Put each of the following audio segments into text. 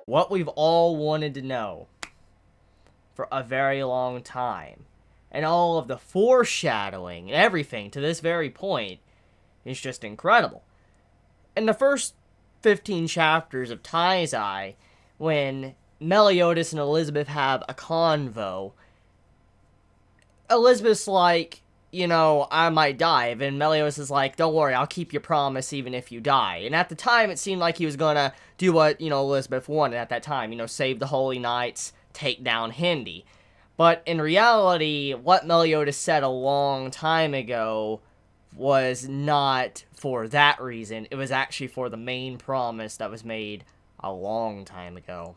What we've all wanted to know for a very long time, and all of the foreshadowing and everything to this very point is just incredible. In the first 15 chapters of Taizai, when Meliodas and Elizabeth have a convo, Elizabeth's like, I might die. And Meliodas is like, don't worry, I'll keep your promise even if you die. And at the time, it seemed like he was gonna do what, Elizabeth wanted at that time. Save the Holy Knights, take down Hindi. But in reality, what Meliodas said a long time ago was not for that reason. It was actually for the main promise that was made a long time ago.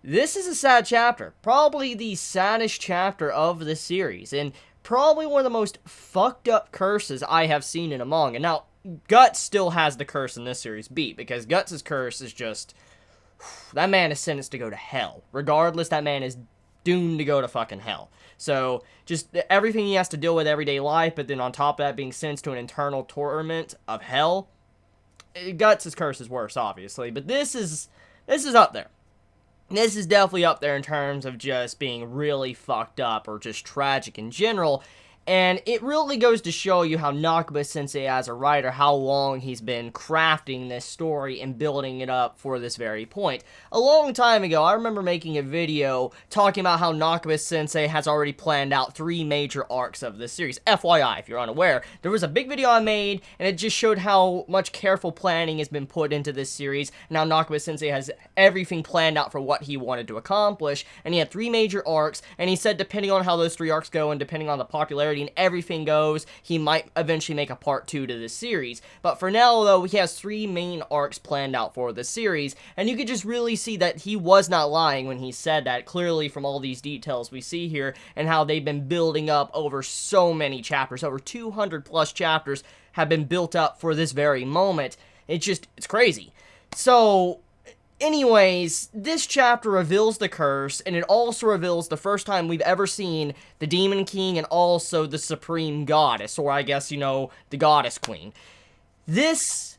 This is a sad chapter. Probably the saddest chapter of the series. And probably one of the most fucked up curses I have seen in a manga. Now, Guts still has the curse in this series beat, because Guts' curse is just... that man is sentenced to go to hell. Regardless, that man is doomed to go to fucking hell. So, just everything he has to deal with everyday life, but then on top of that being sentenced to an eternal torment of hell. Guts' curse is worse, obviously, but this is up there. This is definitely up there in terms of just being really fucked up or just tragic in general. And it really goes to show you how Nakaba-sensei, as a writer, how long he's been crafting this story and building it up for this very point. A long time ago, I remember making a video talking about how Nakaba-sensei has already planned out 3 major arcs of this series. FYI, if you're unaware, there was a big video I made, and it just showed how much careful planning has been put into this series, and how Nakaba-sensei has everything planned out for what he wanted to accomplish, and he had 3 major arcs, and he said depending on how those 3 arcs go, and depending on the popularity and everything goes, he might eventually make a part 2 to this series. But for now, though, he has 3 main arcs planned out for the series, and you could just really see that he was not lying when he said that, clearly from all these details we see here, and how they've been building up over so many chapters. Over 200 plus chapters have been built up for this very moment. It's crazy. So... anyways, this chapter reveals the curse, and it also reveals the first time we've ever seen the Demon King and also the Supreme Goddess, or I guess, the Goddess Queen. This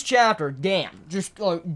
chapter, damn.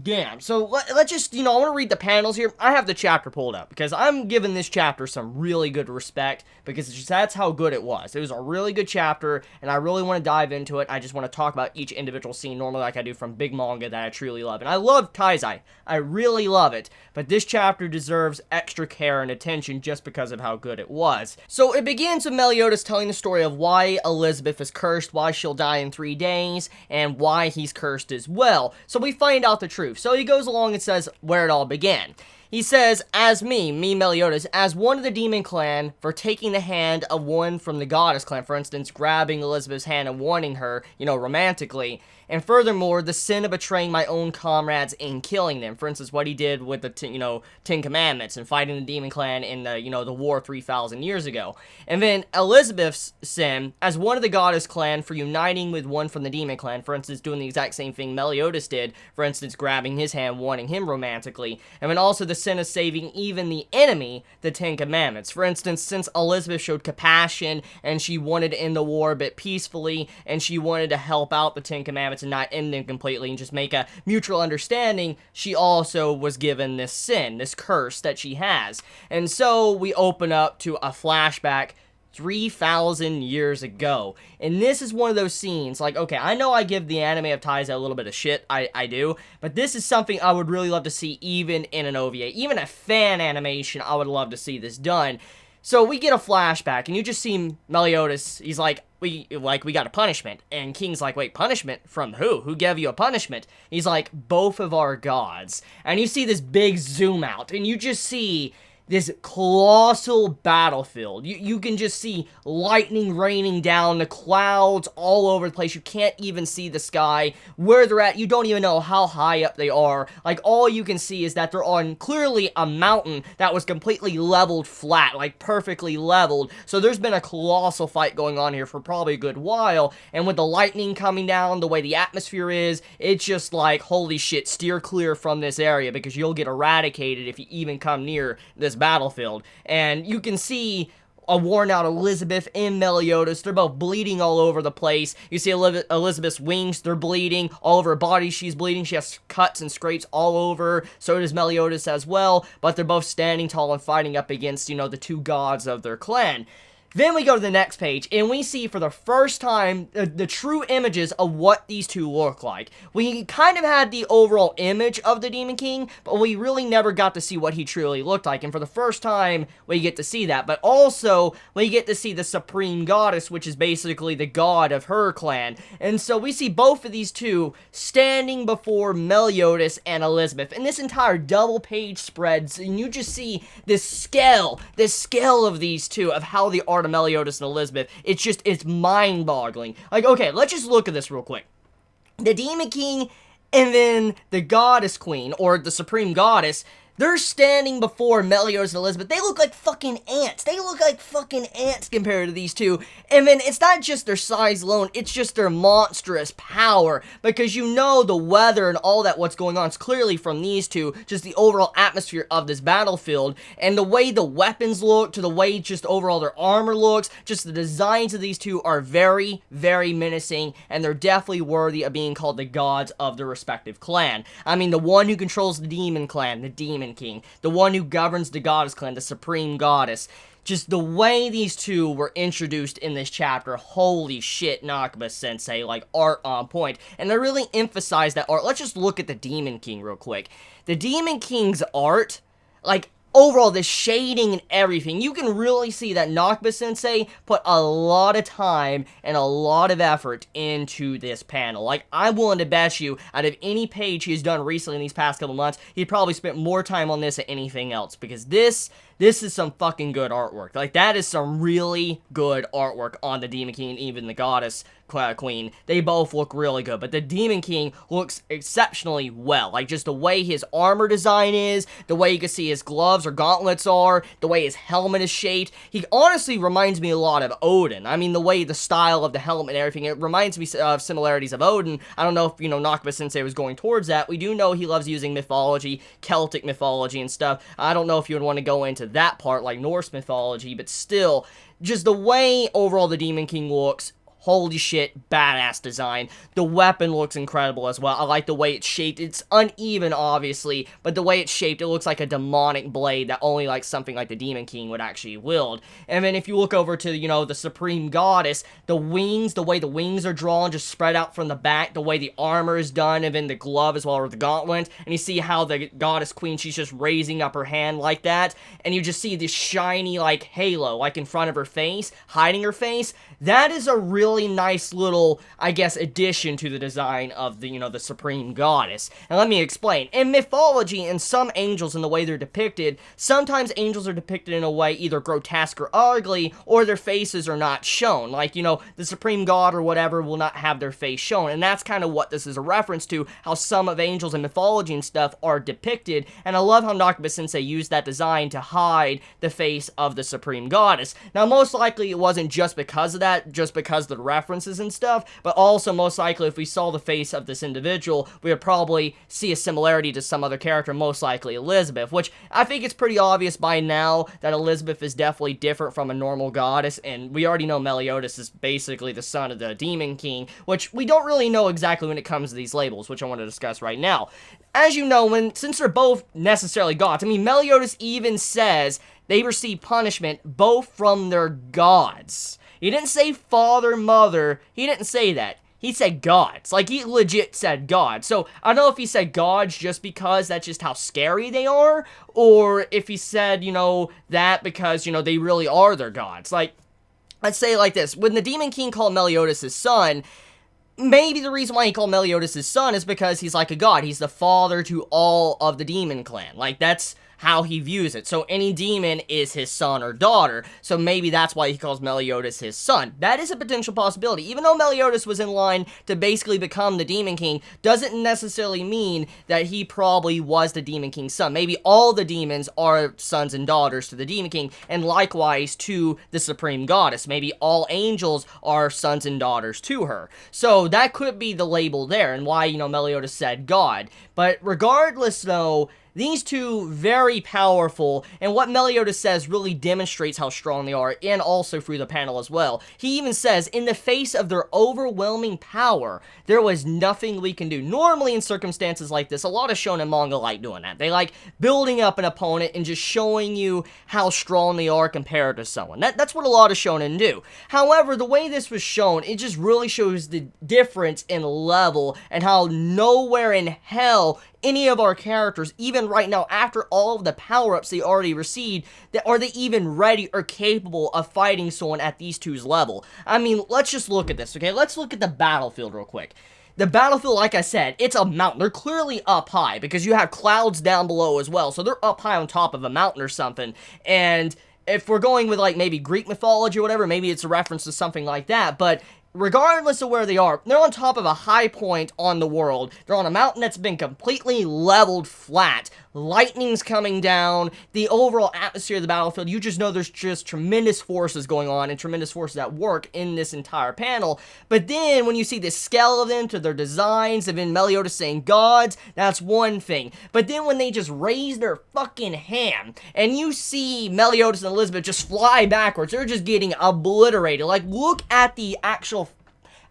Damn. So, let's just, I want to read the panels here. I have the chapter pulled up, because I'm giving this chapter some really good respect, because that's how good it was. It was a really good chapter, and I really want to dive into it. I just want to talk about each individual scene, normally like I do from big manga that I truly love. And I love Taizai. I really love it. But this chapter deserves extra care and attention just because of how good it was. So, it begins with Meliodas telling the story of why Elizabeth is cursed, why she'll die in 3 days, and why he's cursed as well. So we find out the truth. So he goes along and says where it all began. He says, as me Meliodas, as one of the demon clan, for taking the hand of one from the goddess clan, for instance, grabbing Elizabeth's hand and warning her, romantically, and furthermore, the sin of betraying my own comrades and killing them, for instance, what he did with the, 10 Commandments and fighting the demon clan in the, the war 3,000 years ago. And then Elizabeth's sin, as one of the goddess clan, for uniting with one from the demon clan, for instance, doing the exact same thing Meliodas did, for instance, grabbing his hand, wanting him romantically, and then also the sin of saving even the enemy, the 10 Commandments. For instance, since Elizabeth showed compassion, and she wanted to end the war a bit peacefully, and she wanted to help out the 10 Commandments and not end them completely and just make a mutual understanding, she also was given this sin, this curse that she has. And so we open up to a flashback 3,000 years ago. And this is one of those scenes, like, okay, I know I give the anime of Taizai a little bit of shit, I do, but this is something I would really love to see even in an OVA. Even a fan animation, I would love to see this done. So we get a flashback, and you just see Meliodas, he's like, we got a punishment. And King's like, wait, punishment? From who? Who gave you a punishment? He's like, both of our gods. And you see this big zoom out, and you just see this colossal battlefield. You can just see lightning raining down, the clouds all over the place. You can't even see the sky. Where they're at, you don't even know how high up they are. Like, all you can see is that they're on clearly a mountain that was completely leveled flat, like perfectly leveled. So there's been a colossal fight going on here for probably a good while. And with the lightning coming down, the way the atmosphere is, it's just like, holy shit, steer clear from this area because you'll get eradicated if you even come near this battlefield. And you can see a worn out Elizabeth and Meliodas. They're both bleeding all over the place. You see Elizabeth's wings, they're bleeding. All over her body, she's bleeding. She has cuts and scrapes all over. So does Meliodas as well. But they're both standing tall and fighting up against, you know, the two gods of their clan. Then we go to the next page, and we see for the first time the true images of what these two look like. We kind of had the overall image of the Demon King, but we really never got to see what he truly looked like. And for the first time, we get to see that. But also, we get to see the Supreme Goddess, which is basically the god of her clan. And so we see both of these two standing before Meliodas and Elizabeth. And this entire double page spreads, and you just see this scale of these two, of how the art of Meliodas and Elizabeth, it's mind-boggling. Like, okay, let's just look at this real quick. The Demon King and then the Goddess Queen, or the Supreme Goddess, they're standing before Meliodas and Elizabeth. They look like fucking ants. They look like fucking ants compared to these two. And then it's not just their size alone, it's just their monstrous power. Because you know the weather and all that what's going on is clearly from these two. Just the overall atmosphere of this battlefield. And the way the weapons look, to the way just overall their armor looks. Just the designs of these two are very, very menacing. And they're definitely worthy of being called the gods of their respective clan. I mean, the one who controls the Demon Clan, the Demon King, the one who governs the Goddess Clan, the Supreme Goddess. Just the way these two were introduced in this chapter, holy shit, Nakaba Sensei, like, art on point. And they really emphasize that art. Let's just look at the Demon King real quick. The Demon King's art, like, overall, the shading and everything, you can really see that Nakaba Sensei put a lot of time and a lot of effort into this panel. Like, I'm willing to bet you, out of any page he's done recently in these past couple months, he probably spent more time on this than anything else, because this is some fucking good artwork. Like, that is some really good artwork on the Demon King and even the Goddess Queen. They both look really good, but the Demon King looks exceptionally well. Like, just the way his armor design is, the way you can see his gloves or gauntlets are, the way his helmet is shaped. He honestly reminds me a lot of Odin. I mean, the way the style of the helmet and everything, it reminds me of similarities of Odin. I don't know if, you know, Nakaba Sensei was going towards that. We do know he loves using mythology, Celtic mythology and stuff. I don't know if you would want to go into that part like Norse mythology, but still, just the way overall the Demon King looks, holy shit, badass design. The weapon looks incredible as well. I like the way it's shaped. It's uneven, obviously, but the way it's shaped, it looks like a demonic blade that only like something like the Demon King would actually wield. And then if you look over to, you know, the Supreme Goddess, the wings, the way the wings are drawn, just spread out from the back, the way the armor is done, and then the glove as well, or the gauntlet, and you see how the Goddess Queen, she's just raising up her hand like that, and you just see this shiny, like, halo, like in front of her face, hiding her face. That is a really nice little, I guess, addition to the design of the, you know, the Supreme Goddess. And let me explain. In mythology, and some angels, in the way they're depicted, sometimes angels are depicted in a way either grotesque or ugly, or their faces are not shown. Like, you know, the Supreme God or whatever will not have their face shown. And that's kind of what this is a reference to, how some of angels in mythology and stuff are depicted. And I love how Nakaba Sensei used that design to hide the face of the Supreme Goddess. Now, most likely it wasn't just because of that, just because of the references and stuff, but also most likely if we saw the face of this individual, we would probably see a similarity to some other character, most likely Elizabeth, which I think it's pretty obvious by now that Elizabeth is definitely different from a normal goddess, and we already know Meliodas is basically the son of the Demon King, which we don't really know exactly when it comes to these labels, which I want to discuss right now. As you know, since they're both necessarily gods, I mean, Meliodas even says they receive punishment both from their gods. He didn't say father, mother. He didn't say that. He said gods. Like, he legit said God. So, I don't know if he said gods just because that's just how scary they are, or if he said, you know, that because, you know, they really are their gods. Like, let's say it like this. When the Demon King called Meliodas his son, maybe the reason why he called Meliodas his son is because he's like a god. He's the father to all of the demon clan. Like, that's how he views it. So any demon is his son or daughter. So maybe that's why he calls Meliodas his son. That is a potential possibility. Even though Meliodas was in line to basically become the Demon King, doesn't necessarily mean that he probably was the Demon King's son. Maybe all the demons are sons and daughters to the Demon King, and likewise to the Supreme Goddess. Maybe all angels are sons and daughters to her. So that could be the label there, and why, you know, Meliodas said God. But regardless, though, these two very powerful, and what Meliodas says really demonstrates how strong they are, and also through the panel as well. He even says, in the face of their overwhelming power, there was nothing we can do. Normally in circumstances like this, a lot of shonen manga like doing that. They like building up an opponent and just showing you how strong they are compared to someone. That's what a lot of shonen do. However, the way this was shown, it just really shows the difference in level and how nowhere in hell any of our characters, even right now, after all of the power-ups they already received, are they even ready or capable of fighting someone at these two's level? I mean, let's just look at this, okay? Let's look at the battlefield real quick. The battlefield, like I said, it's a mountain. They're clearly up high because you have clouds down below as well, so they're up high on top of a mountain or something, and if we're going with, like, maybe Greek mythology or whatever, maybe it's a reference to something like that, but regardless of where they are, they're on top of a high point on the world. They're on a mountain that's been completely leveled flat. Lightning's coming down. The overall atmosphere of the battlefield, you just know there's just tremendous forces going on and tremendous forces at work in this entire panel. But then, when you see the scale of them to their designs, and then Meliodas saying gods, that's one thing. But then when they just raise their fucking hand, and you see Meliodas and Elizabeth just fly backwards, they're just getting obliterated. Like, look at the actual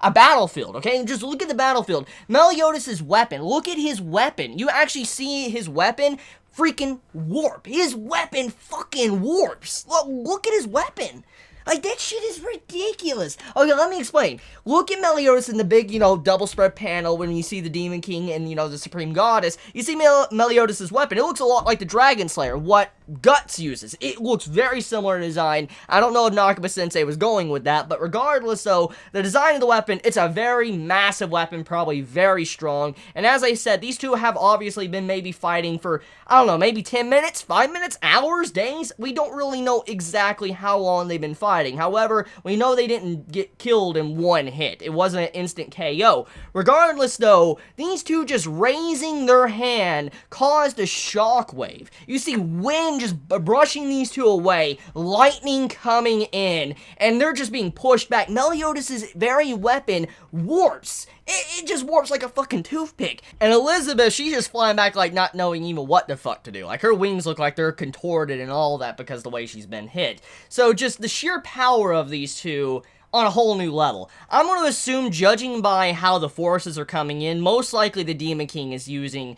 a battlefield, okay? Just look at the battlefield. Meliodas' weapon. Look at his weapon. You actually see his weapon freaking warp. His weapon fucking warps. Look at his weapon. Like, that shit is ridiculous. Okay, let me explain. Look at Meliodas in the big, double spread panel when you see the Demon King and, the Supreme Goddess. You see Meliodas' weapon. It looks a lot like the Dragon Slayer, what Guts uses. It looks very similar in design. I don't know if Nakaba-sensei was going with that, but regardless, though, the design of the weapon, it's a very massive weapon, probably very strong. And as I said, these two have obviously been maybe fighting for, I don't know, maybe 10 minutes, 5 minutes, hours, days? We don't really know exactly how long they've been fighting. However, we know they didn't get killed in one hit. It wasn't an instant KO. Regardless, though, these two just raising their hand caused a shockwave. You see wind just brushing these two away, lightning coming in, and they're just being pushed back. Meliodas' very weapon warps. It just warps like a fucking toothpick. And Elizabeth, she's just flying back like not knowing even what the fuck to do. Like, her wings look like they're contorted and all that because of the way she's been hit. So just the sheer power of these two on a whole new level. I'm going to assume, judging by how the forces are coming in, most likely the Demon King is using...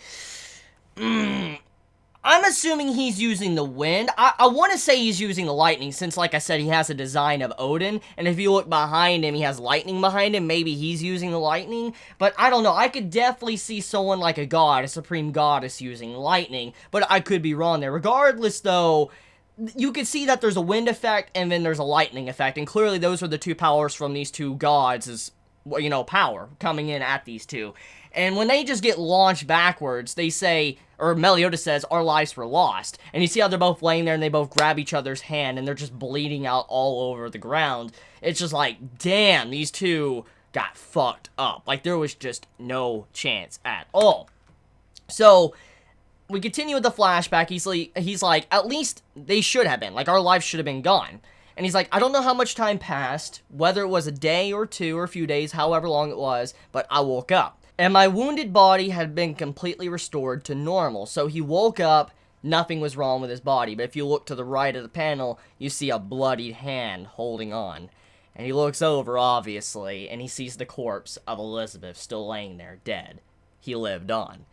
I'm assuming he's using the wind. I want to say he's using the lightning, since, like I said, he has a design of Odin, and if you look behind him, he has lightning behind him. Maybe he's using the lightning, but I don't know. I could definitely see someone like a god, a supreme goddess, using lightning, but I could be wrong there. Regardless, though, you can see that there's a wind effect, and then there's a lightning effect, and clearly those are the two powers from these two gods, is, power coming in at these two. And when they just get launched backwards, they say, or Meliodas says, our lives were lost. And you see how they're both laying there and they both grab each other's hand and they're just bleeding out all over the ground. It's just like, damn, these two got fucked up. Like, there was just no chance at all. So, we continue with the flashback. He's like, at least they should have been. Like, our lives should have been gone. And he's like, I don't know how much time passed, whether it was a day or two or a few days, however long it was, but I woke up. And my wounded body had been completely restored to normal. So he woke up, nothing was wrong with his body. But if you look to the right of the panel, you see a bloodied hand holding on. And he looks over, obviously, and he sees the corpse of Elizabeth still laying there, dead. He lived on.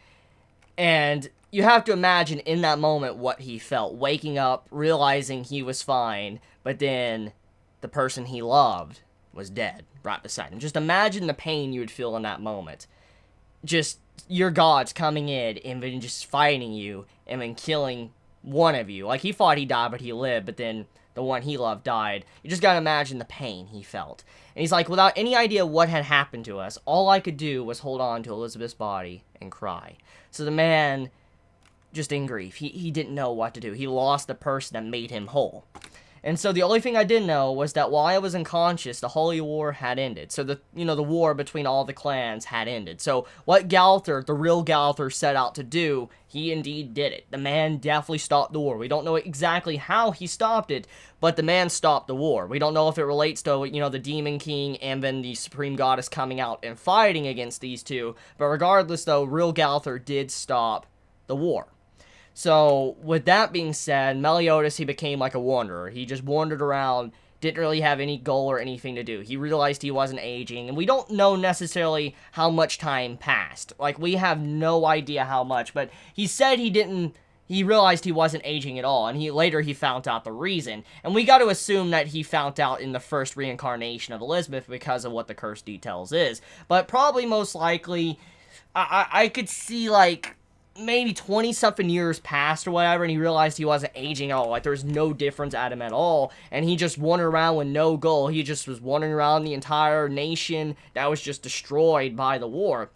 And you have to imagine in that moment what he felt. Waking up, realizing he was fine, but then the person he loved was dead right beside him. Just imagine the pain you would feel in that moment. Just your gods coming in and then just fighting you and then killing one of you. Like, he thought he died, but he lived, but then the one he loved died. You just gotta imagine the pain he felt. And he's like, without any idea what had happened to us, all I could do was hold on to Elizabeth's body and cry. So the man, just in grief, he didn't know what to do. He lost the person that made him whole. And so the only thing I did know was that while I was unconscious, the Holy War had ended. So the war between all the clans had ended. So what Galther, the real Galther, set out to do, he indeed did it. The man definitely stopped the war. We don't know exactly how he stopped it, but the man stopped the war. We don't know if it relates to, the Demon King and then the Supreme Goddess coming out and fighting against these two. But regardless, though, real Galther did stop the war. So, with that being said, Meliodas, he became like a wanderer. He just wandered around, didn't really have any goal or anything to do. He realized he wasn't aging, and we don't know necessarily how much time passed. Like, we have no idea how much, but he said he realized he wasn't aging at all, and later he found out the reason. And we got to assume that he found out in the first reincarnation of Elizabeth because of what the curse details is. But probably most likely, I could see, like, maybe 20-something years passed or whatever, and he realized he wasn't aging at all. Like, there's no difference at him at all, and he just wandered around with no goal. He just was wandering around the entire nation that was just destroyed by the war.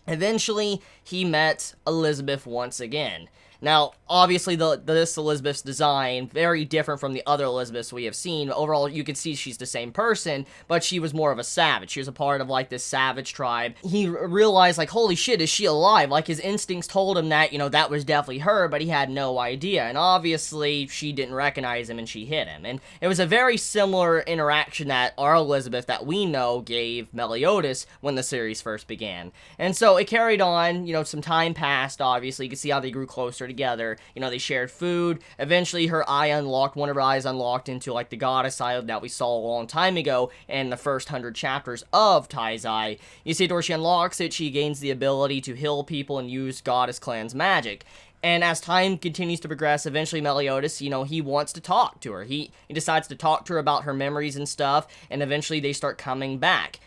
Eventually, he met Elizabeth once again. Now, obviously, this Elizabeth's design, very different from the other Elizabeths we have seen. Overall, you can see she's the same person, but she was more of a savage. She was a part of, like, this savage tribe. He realized, like, holy shit, is she alive? Like, his instincts told him that, you know, that was definitely her, but he had no idea. And obviously, she didn't recognize him, and she hit him. And it was a very similar interaction that our Elizabeth that we know gave Meliodas when the series first began. And so, it carried on, you know, some time passed, obviously. You can see how they grew closer together. You know, they shared food. Eventually, one of her eyes unlocked into, like, the goddess eye that we saw a long time ago in the first 100 chapters of Taizai. You see, where she unlocks it, she gains the ability to heal people and use goddess clan's magic. And as time continues to progress, eventually Meliodas, you know, he wants to talk to her. He decides to talk to her about her memories and stuff, and eventually they start coming back.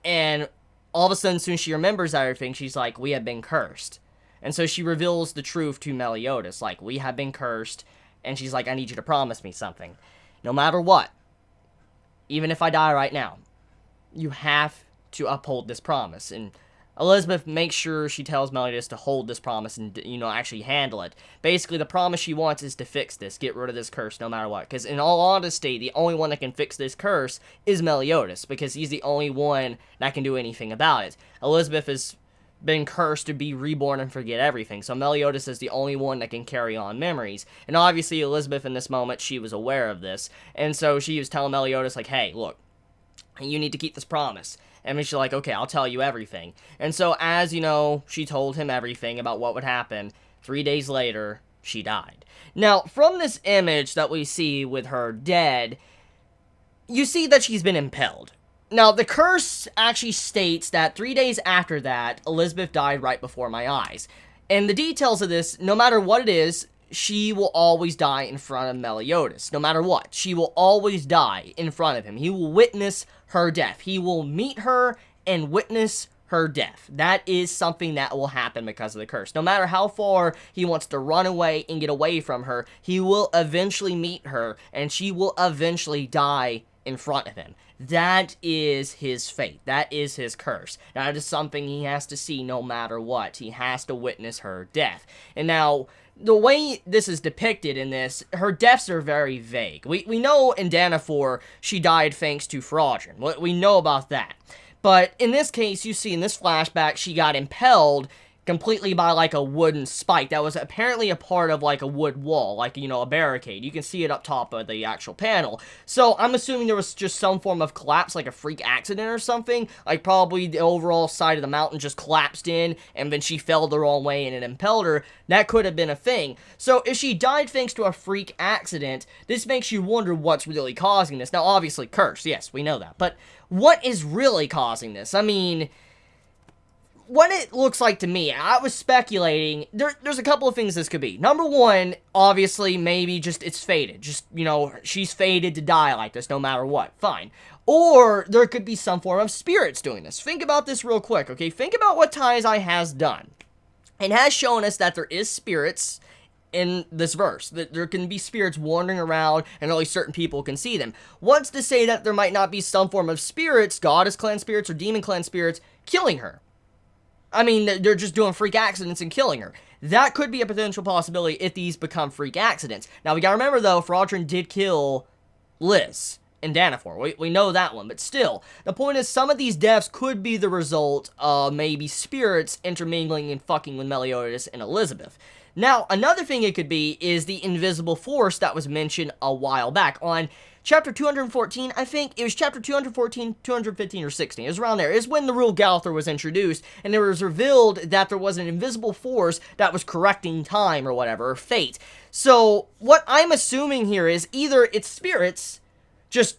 And all of a sudden, as soon as she remembers everything, she's like, we have been cursed. And so she reveals the truth to Meliodas, like, we have been cursed, and she's like, I need you to promise me something. No matter what, even if I die right now, you have to uphold this promise. And Elizabeth makes sure she tells Meliodas to hold this promise and, you know, actually handle it. Basically, the promise she wants is to fix this, get rid of this curse no matter what. Because in all honesty, the only one that can fix this curse is Meliodas, because he's the only one that can do anything about it. Elizabeth is been cursed to be reborn and forget everything. So Meliodas is the only one that can carry on memories. And obviously Elizabeth in this moment, she was aware of this. And so she was telling Meliodas, like, hey, look, you need to keep this promise. And she's like, okay, I'll tell you everything. And so as, you know, she told him everything about what would happen, 3 days later, she died. Now, from this image that we see with her dead, you see that she's been impaled. Now, the curse actually states that 3 days after that, Elizabeth died right before my eyes. And the details of this, no matter what it is, she will always die in front of Meliodas. No matter what, she will always die in front of him. He will witness her death. He will meet her and witness her death. That is something that will happen because of the curse. No matter how far he wants to run away and get away from her, he will eventually meet her, and she will eventually die in front of him. That is his fate. That is his curse. That is something he has to see no matter what. He has to witness her death. And now, the way this is depicted in this, her deaths are very vague. We know in Danafor, she died thanks to Fraudrin. We know about that. But in this case, you see in this flashback, she got impelled completely by, like, a wooden spike that was apparently a part of, like, a wood wall, like, you know, a barricade. You can see it up top of the actual panel. So, I'm assuming there was just some form of collapse, like a freak accident or something. Like, probably the overall side of the mountain just collapsed in, and then she fell the wrong way and it impelled her. That could have been a thing. So, if she died thanks to a freak accident, this makes you wonder what's really causing this. Now, obviously, curse. Yes, we know that. But what is really causing this? I mean, what it looks like to me, I was speculating, there's a couple of things this could be. Number one, obviously, maybe just it's fated. Just, you know, she's fated to die like this no matter what. Fine. Or there could be some form of spirits doing this. Think about this real quick, okay? Think about what Taizai has done. It has shown us that there is spirits in this verse, that there can be spirits wandering around and only certain people can see them. What's to say that there might not be some form of spirits, goddess clan spirits or demon clan spirits, killing her? I mean, they're just doing freak accidents and killing her. That could be a potential possibility if these become freak accidents. Now, we gotta remember, though, Fraudrin did kill Liz in Danafor. We know that one, but still, the point is, some of these deaths could be the result of maybe spirits intermingling and fucking with Meliodas and Elizabeth. Now, another thing it could be is the invisible force that was mentioned a while back. On chapter 214, I think. It was chapter 214, 215, or 16. It was around there. It was when the real Gowther was introduced, and it was revealed that there was an invisible force that was correcting time or whatever, or fate. So, what I'm assuming here is either it's spirits, just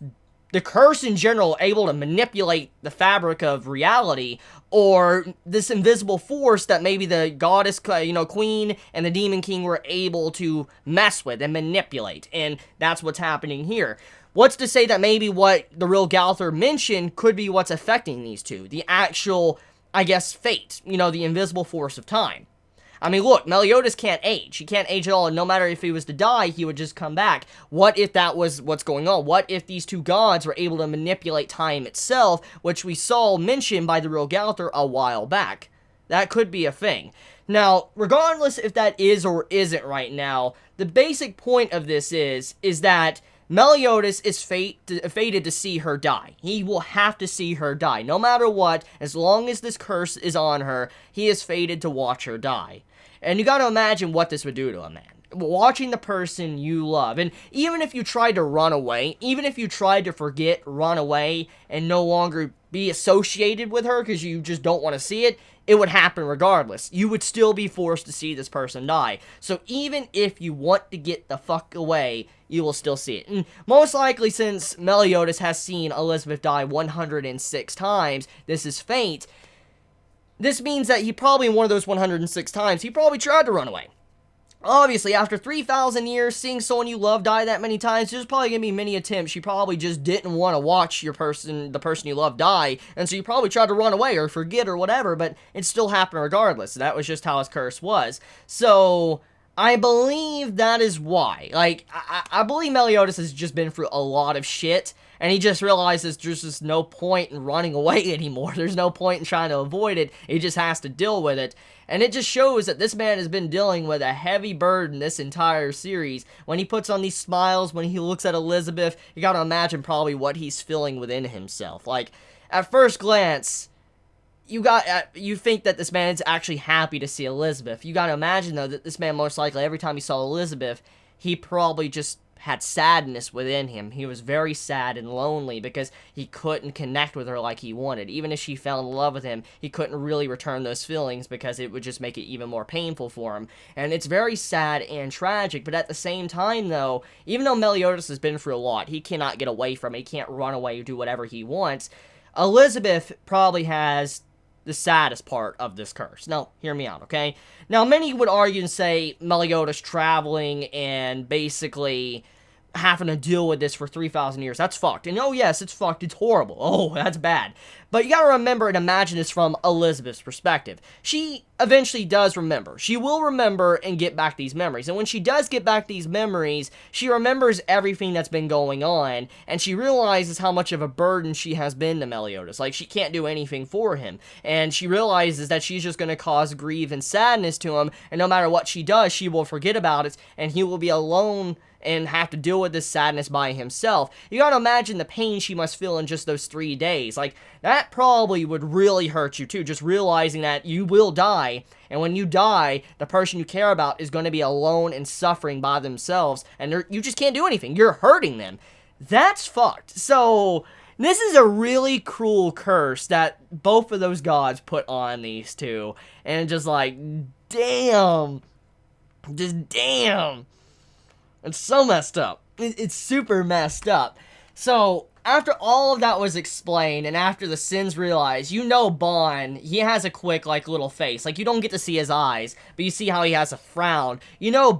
the curse in general, able to manipulate the fabric of reality, or this invisible force that maybe the goddess, queen and the demon king were able to mess with and manipulate, and that's what's happening here. What's to say that maybe what the real Gowther mentioned could be what's affecting these two? The actual, I guess, fate, the invisible force of time. I mean, look, Meliodas can't age. He can't age at all, and no matter if he was to die, he would just come back. What if that was what's going on? What if these two gods were able to manipulate time itself, which we saw mentioned by the real Gowther a while back? That could be a thing. Now, regardless if that is or isn't right now, the basic point of this is that Meliodas is fated to see her die. He will have to see her die. No matter what, as long as this curse is on her, he is fated to watch her die. And you gotta imagine what this would do to a man. Watching the person you love. And even if you tried to run away, even if you tried to forget, run away, and no longer be associated with her because you just don't want to see it, it would happen regardless. You would still be forced to see this person die. So even if you want to get the fuck away, you will still see it. And most likely, since Meliodas has seen Elizabeth die 106 times, this is fate. This means that he probably, in one of those 106 times, he probably tried to run away. Obviously, after 3,000 years, seeing someone you love die that many times, there's probably going to be many attempts. You probably just didn't want to watch the person you love die, and so you probably tried to run away or forget or whatever, but it still happened regardless. That was just how his curse was. So, I believe that is why. Like, I believe Meliodas has just been through a lot of shit, and he just realizes there's just no point in running away anymore. There's no point in trying to avoid it. He just has to deal with it. And it just shows that this man has been dealing with a heavy burden this entire series. When he puts on these smiles, when he looks at Elizabeth, you gotta imagine probably what he's feeling within himself. Like, at first glance, you think that this man is actually happy to see Elizabeth. You gotta imagine, though, that this man most likely, every time he saw Elizabeth, he probably just had sadness within him. He was very sad and lonely because he couldn't connect with her like he wanted. Even if she fell in love with him, he couldn't really return those feelings because it would just make it even more painful for him. And it's very sad and tragic, but at the same time, though, even though Meliodas has been through a lot, he cannot get away from it. He can't run away or do whatever he wants. Elizabeth probably has the saddest part of this curse. Now, hear me out, okay? Now, many would argue and say Meliodas traveling and basically having to deal with this for 3,000 years. That's fucked. And oh yes, it's fucked. It's horrible. Oh, that's bad. But you gotta remember and imagine this from Elizabeth's perspective. She eventually does remember. She will remember and get back these memories. And when she does get back these memories, she remembers everything that's been going on, and she realizes how much of a burden she has been to Meliodas. Like, she can't do anything for him. And she realizes that she's just gonna cause grief and sadness to him, and no matter what she does, she will forget about it, and he will be alone and have to deal with this sadness by himself. You gotta imagine the pain she must feel in just those 3 days. Like, that probably would really hurt you too, just realizing that you will die, and when you die, the person you care about is gonna be alone and suffering by themselves, and you just can't do anything. You're hurting them. That's fucked. So, this is a really cruel curse that both of those gods put on these two, and just like, damn. Just damn. It's so messed up. It's super messed up. So, after all of that was explained, and after the sins realized, Bon, he has a quick, little face. Like, you don't get to see his eyes, but you see how he has a frown.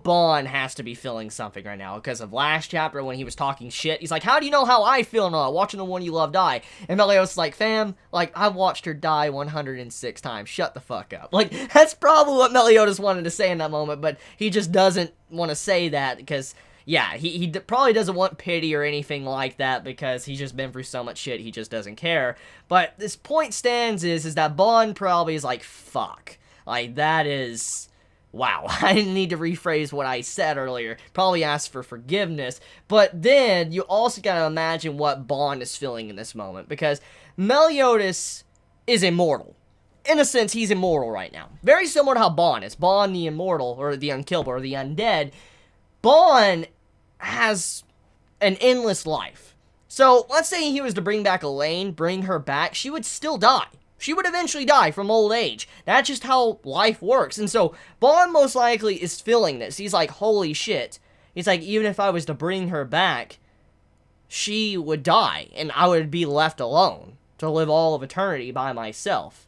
Bon has to be feeling something right now, because of last chapter when he was talking shit. He's like, how do you know how I feel now, watching the one you love die? And Meliodas is like, fam, I've watched her die 106 times. Shut the fuck up. That's probably what Meliodas wanted to say in that moment, but he just doesn't want to say that, because yeah, he probably doesn't want pity or anything like that because he's just been through so much shit, he just doesn't care. But this point stands is that Bon probably is like, fuck. That is... Wow, I didn't need to rephrase what I said earlier. Probably asked for forgiveness. But then, you also gotta imagine what Bon is feeling in this moment. Because Meliodas is immortal. In a sense, he's immortal right now. Very similar to how Bon is. Bon the immortal, or the unkillable, or the undead. Bon has an endless life. So, let's say he was to bring back Elaine, bring her back, she would still die. She would eventually die from old age. That's just how life works. And so, Bond most likely is feeling this. He's like, holy shit. He's like, even if I was to bring her back, she would die, and I would be left alone to live all of eternity by myself.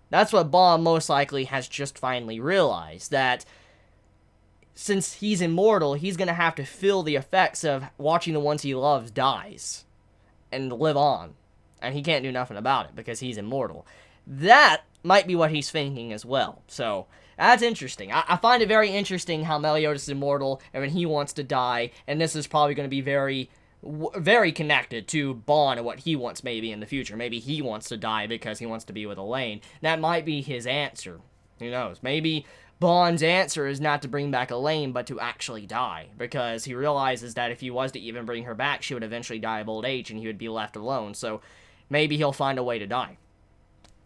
That's what Bond most likely has just finally realized, that since he's immortal, he's going to have to feel the effects of watching the ones he loves dies and live on. And he can't do nothing about it because he's immortal. That might be what he's thinking as well. So, that's interesting. I find it very interesting how Meliodas is immortal and when he wants to die. And this is probably going to be very connected to Bond and what he wants maybe in the future. Maybe he wants to die because he wants to be with Elaine. That might be his answer. Who knows? Maybe Bond's answer is not to bring back Elaine, but to actually die, because he realizes that if he was to even bring her back, she would eventually die of old age, and he would be left alone, so maybe he'll find a way to die.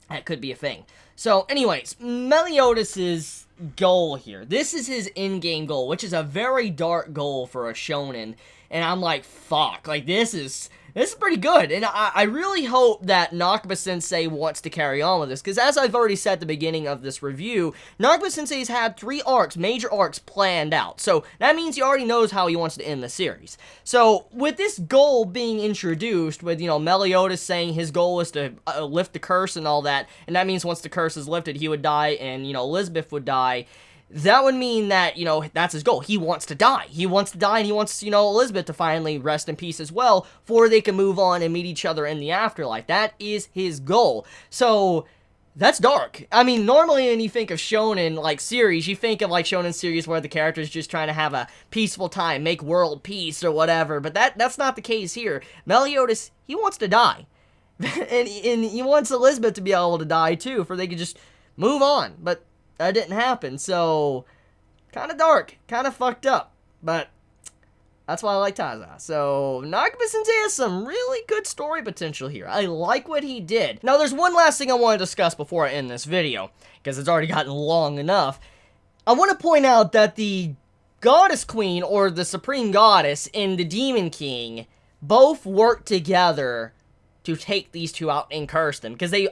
That could be a thing. So, anyways, Meliodas' goal here. This is his in-game goal, which is a very dark goal for a shonen, and I'm like, fuck, like, this is pretty good, and I really hope that Nakaba-sensei wants to carry on with this, because as I've already said at the beginning of this review, Nakaba-sensei's had 3 arcs, major arcs, planned out, so that means he already knows how he wants to end the series. So, with this goal being introduced, with, you know, Meliodas saying his goal is to lift the curse and all that, and that means once the curse is lifted, he would die, and, you know, Elizabeth would die. That would mean that, you know, that's his goal. He wants to die. He wants to die, and he wants, you know, Elizabeth to finally rest in peace as well, before they can move on and meet each other in the afterlife. That is his goal. So, that's dark. I mean, normally when you think of shonen, like, series, you think of, like, shonen series where the character's just trying to have a peaceful time, make world peace or whatever, but that's not the case here. Meliodas, he wants to die. and he wants Elizabeth to be able to die, too, for they could just move on, but that didn't happen, so kind of dark, kind of fucked up, but that's why I like Taizai. So, Nakaba-sensei has some really good story potential here. I like what he did. Now, there's one last thing I want to discuss before I end this video, because it's already gotten long enough. I want to point out that the Goddess Queen, or the Supreme Goddess, and the Demon King both work together to take these two out and curse them, because they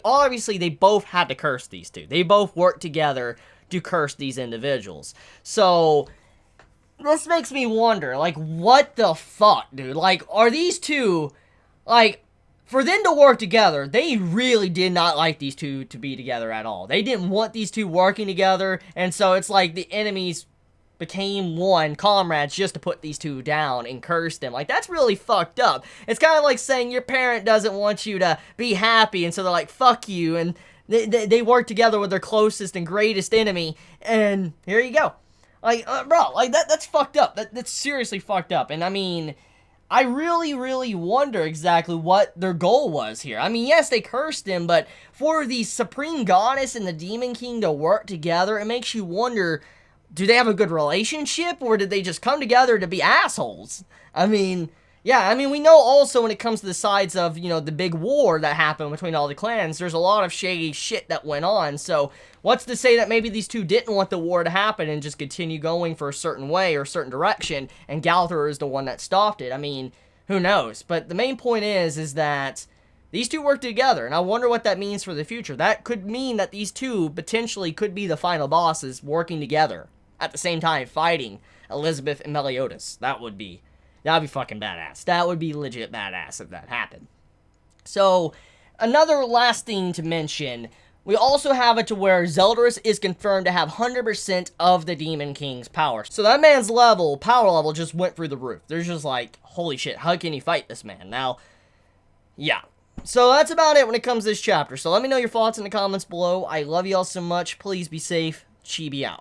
both had to curse these two. They both worked together to curse these individuals. So, this makes me wonder, like, what the fuck, dude? Like, are these two, like, for them to work together, they really did not like these two to be together at all. They didn't want these two working together, and so it's like the enemies became one, comrades, just to put these two down and curse them. Like, that's really fucked up. It's kind of like saying your parent doesn't want you to be happy, and so they're like, fuck you, and they work together with their closest and greatest enemy, and here you go. Like, bro, like, that's fucked up. That's seriously fucked up, and I mean, I really wonder exactly what their goal was here. I mean, yes, they cursed him, but for the Supreme Goddess and the Demon King to work together, it makes you wonder, do they have a good relationship, or did they just come together to be assholes? I mean, yeah, I mean, we know also when it comes to the sides of, you know, the big war that happened between all the clans, there's a lot of shady shit that went on, so what's to say that maybe these two didn't want the war to happen and just continue going for a certain way or a certain direction, and Galthor is the one that stopped it? I mean, who knows? But the main point is that these two work together, and I wonder what that means for the future. That could mean that these two potentially could be the final bosses working together at the same time fighting Elizabeth and Meliodas. That'd be fucking badass. That would be legit badass if that happened. So, another last thing to mention, we also have it to where Zeldris is confirmed to have 100% of the Demon King's power. So that man's power level just went through the roof. There's just like, holy shit, how can you fight this man? Now, yeah. So that's about it when it comes to this chapter. So let me know your thoughts in the comments below. I love y'all so much. Please be safe. Chibi out.